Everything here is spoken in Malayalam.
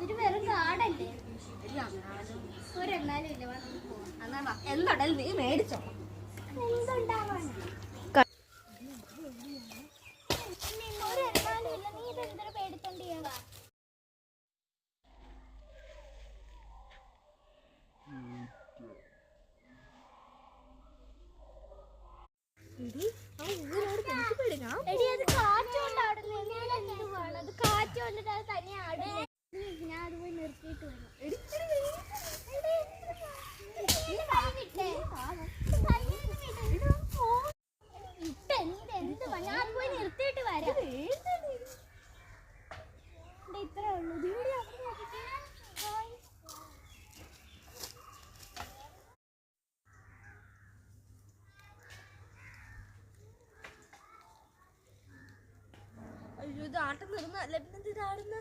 ഇതൊരു വെറും കാടല്ലേ? ഒരെണ്ണാലും ഇല്ല. എന്തുണ്ടല്ലോ നീ മേടിച്ചോ. എന്തുണ്ടാവാൻ ഒരെണ്ണാലും ഇല്ല. നീ ഇത് എന്തൊരു പേടിത്തോണ്ടിയാ? എടി അത് കാറ്റുകൊണ്ടാടുന്നു. അത് കാറ്റ് കൊണ്ടിട്ട് അത് തന്നെ ആടുന്നു. ഞാൻ അത് പോയി നിർത്തിയിട്ട് വരാം. ഞാൻ പോയി നിർത്തിയിട്ട് വരാം. ഇത്രേ ഉള്ളൂ. അയ്യോ ഇത് ആട്ടം നിർന്നല്ലേ, പിന്നെ ഇത് ആടുന്ന